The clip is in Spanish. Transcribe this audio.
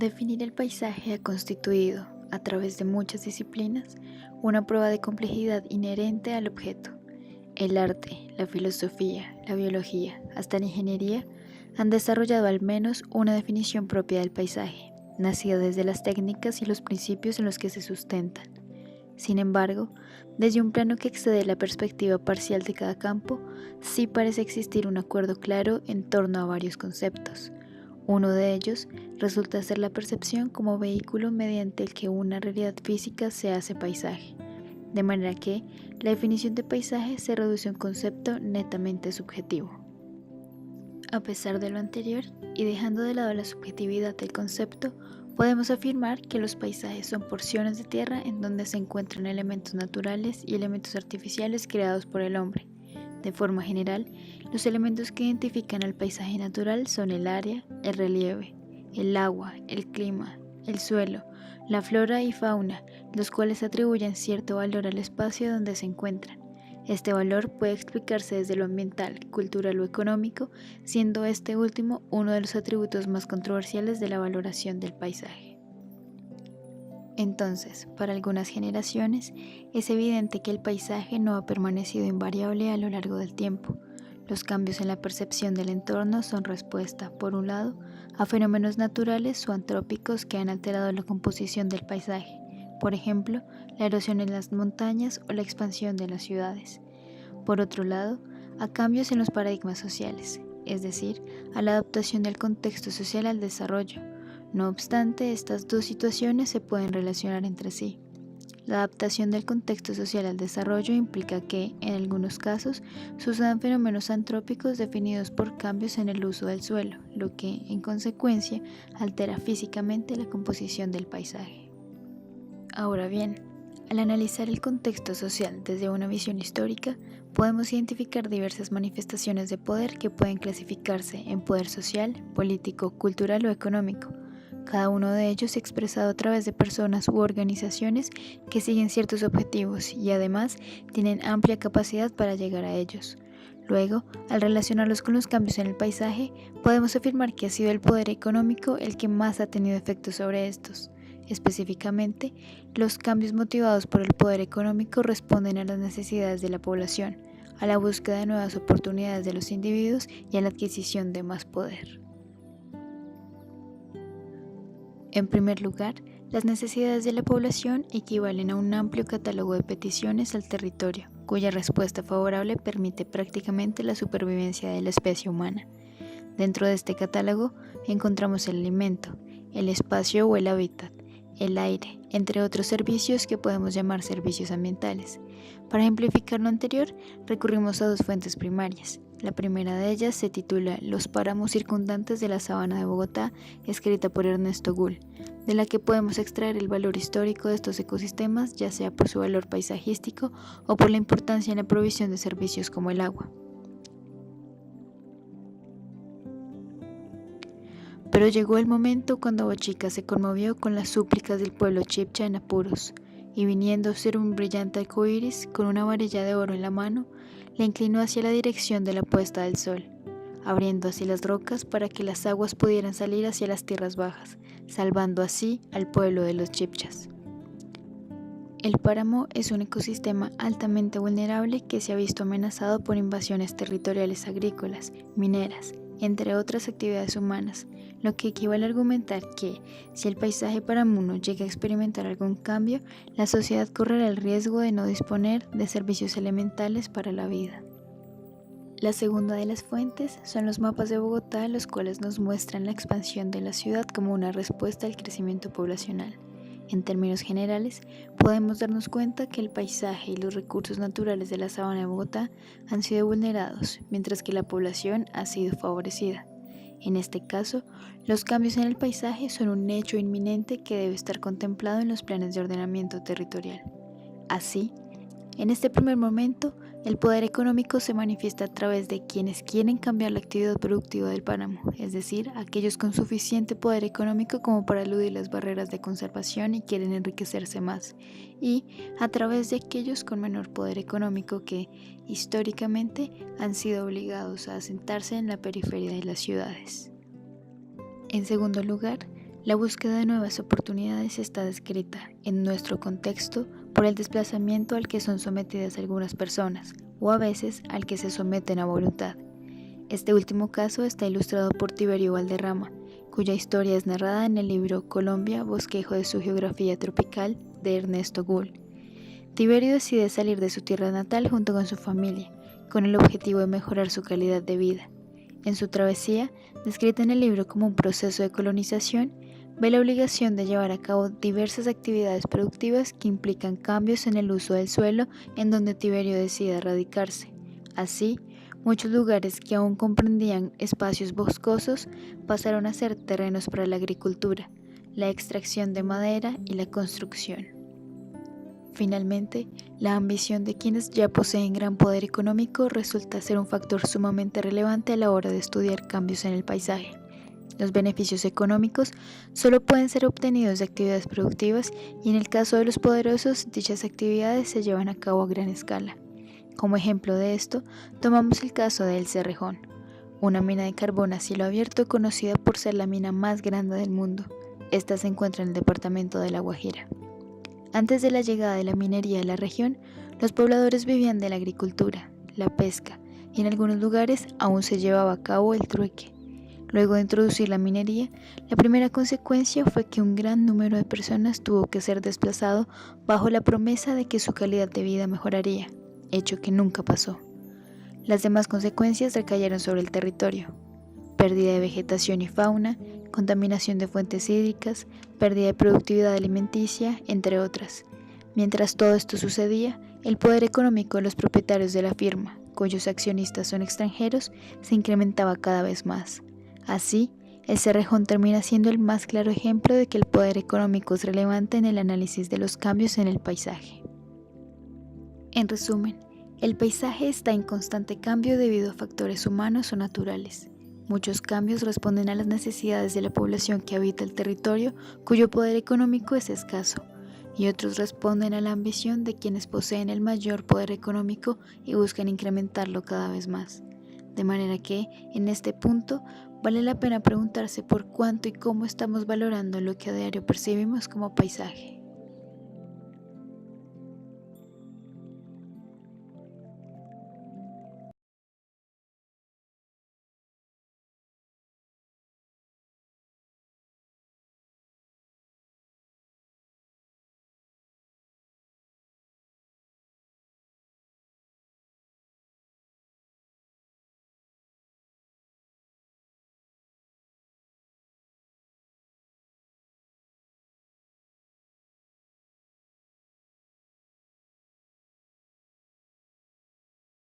Definir el paisaje ha constituido, a través de muchas disciplinas, una prueba de complejidad inherente al objeto. El arte, la filosofía, la biología, hasta la ingeniería han desarrollado al menos una definición propia del paisaje, nacida desde las técnicas y los principios en los que se sustentan. Sin embargo, desde un plano que excede la perspectiva parcial de cada campo, sí parece existir un acuerdo claro en torno a varios conceptos. Uno de ellos resulta ser la percepción como vehículo mediante el que una realidad física se hace paisaje, de manera que la definición de paisaje se reduce a un concepto netamente subjetivo. A pesar de lo anterior, y dejando de lado la subjetividad del concepto, podemos afirmar que los paisajes son porciones de tierra en donde se encuentran elementos naturales y elementos artificiales creados por el hombre. De forma general, los elementos que identifican al paisaje natural son el área, el relieve, el agua, el clima, el suelo, la flora y fauna, los cuales atribuyen cierto valor al espacio donde se encuentran. Este valor puede explicarse desde lo ambiental, cultural o económico, siendo este último uno de los atributos más controversiales de la valoración del paisaje. Entonces, para algunas generaciones, es evidente que el paisaje no ha permanecido invariable a lo largo del tiempo. Los cambios en la percepción del entorno son respuesta, por un lado, a fenómenos naturales o antrópicos que han alterado la composición del paisaje, por ejemplo, la erosión en las montañas o la expansión de las ciudades. Por otro lado, a cambios en los paradigmas sociales, es decir, a la adaptación del contexto social al desarrollo. No obstante, estas dos situaciones se pueden relacionar entre sí. La adaptación del contexto social al desarrollo implica que, en algunos casos, sucedan fenómenos antrópicos definidos por cambios en el uso del suelo, lo que, en consecuencia, altera físicamente la composición del paisaje. Ahora bien, al analizar el contexto social desde una visión histórica, podemos identificar diversas manifestaciones de poder que pueden clasificarse en poder social, político, cultural o económico. Cada uno de ellos expresado a través de personas u organizaciones que siguen ciertos objetivos y además tienen amplia capacidad para llegar a ellos. Luego, al relacionarlos con los cambios en el paisaje, podemos afirmar que ha sido el poder económico el que más ha tenido efecto sobre estos. Específicamente, los cambios motivados por el poder económico responden a las necesidades de la población, a la búsqueda de nuevas oportunidades de los individuos y a la adquisición de más poder. En primer lugar, las necesidades de la población equivalen a un amplio catálogo de peticiones al territorio, cuya respuesta favorable permite prácticamente la supervivencia de la especie humana. Dentro de este catálogo encontramos el alimento, el espacio o el hábitat, el aire, entre otros servicios que podemos llamar servicios ambientales. Para ejemplificar lo anterior, recurrimos a dos fuentes primarias. La primera de ellas se titula Los páramos circundantes de la sabana de Bogotá, escrita por Ernesto Gull, de la que podemos extraer el valor histórico de estos ecosistemas, ya sea por su valor paisajístico o por la importancia en la provisión de servicios como el agua. Pero llegó el momento cuando Bochica se conmovió con las súplicas del pueblo chibcha en apuros, y viniendo a ser un brillante arcoíris con una varilla de oro en la mano, le inclinó hacia la dirección de la puesta del sol, abriendo así las rocas para que las aguas pudieran salir hacia las tierras bajas, salvando así al pueblo de los chibchas. El páramo es un ecosistema altamente vulnerable que se ha visto amenazado por invasiones territoriales agrícolas, mineras, entre otras actividades humanas, lo que equivale a argumentar que, si el paisaje paramuno llega a experimentar algún cambio, la sociedad correrá el riesgo de no disponer de servicios elementales para la vida. La segunda de las fuentes son los mapas de Bogotá, los cuales nos muestran la expansión de la ciudad como una respuesta al crecimiento poblacional. En términos generales, podemos darnos cuenta que el paisaje y los recursos naturales de la sabana de Bogotá han sido vulnerados, mientras que la población ha sido favorecida. En este caso, los cambios en el paisaje son un hecho inminente que debe estar contemplado en los planes de ordenamiento territorial. Así, en este primer momento, el poder económico se manifiesta a través de quienes quieren cambiar la actividad productiva del páramo, es decir, aquellos con suficiente poder económico como para eludir las barreras de conservación y quieren enriquecerse más, y a través de aquellos con menor poder económico que, históricamente, han sido obligados a asentarse en la periferia de las ciudades. En segundo lugar, La búsqueda de nuevas oportunidades está descrita, en nuestro contexto, por el desplazamiento al que son sometidas algunas personas, o a veces al que se someten a voluntad. Este último caso está ilustrado por Tiberio Valderrama, cuya historia es narrada en el libro Colombia, bosquejo de su geografía tropical, de Ernesto Gull. Tiberio decide salir de su tierra natal junto con su familia, con el objetivo de mejorar su calidad de vida. En su travesía, descrita en el libro como un proceso de colonización, ve la obligación de llevar a cabo diversas actividades productivas que implican cambios en el uso del suelo en donde Tiberio decide radicarse. Así, muchos lugares que aún comprendían espacios boscosos pasaron a ser terrenos para la agricultura, la extracción de madera y la construcción. Finalmente, la ambición de quienes ya poseen gran poder económico resulta ser un factor sumamente relevante a la hora de estudiar cambios en el paisaje. Los beneficios económicos solo pueden ser obtenidos de actividades productivas y en el caso de los poderosos, dichas actividades se llevan a cabo a gran escala. Como ejemplo de esto, tomamos el caso de El Cerrejón, una mina de carbón a cielo abierto conocida por ser la mina más grande del mundo. Esta se encuentra en el departamento de La Guajira. Antes de la llegada de la minería a la región, los pobladores vivían de la agricultura, la pesca y en algunos lugares aún se llevaba a cabo el trueque. Luego de introducir la minería, la primera consecuencia fue que un gran número de personas tuvo que ser desplazado bajo la promesa de que su calidad de vida mejoraría, hecho que nunca pasó. Las demás consecuencias recayeron sobre el territorio: pérdida de vegetación y fauna, contaminación de fuentes hídricas, pérdida de productividad alimenticia, entre otras. Mientras todo esto sucedía, el poder económico de los propietarios de la firma, cuyos accionistas son extranjeros, se incrementaba cada vez más. Así, El Cerrejón termina siendo el más claro ejemplo de que el poder económico es relevante en el análisis de los cambios en el paisaje. En resumen, el paisaje está en constante cambio debido a factores humanos o naturales. Muchos cambios responden a las necesidades de la población que habita el territorio, cuyo poder económico es escaso, y otros responden a la ambición de quienes poseen el mayor poder económico y buscan incrementarlo cada vez más. De manera que, en este punto, vale la pena preguntarse por cuánto y cómo estamos valorando lo que a diario percibimos como paisaje.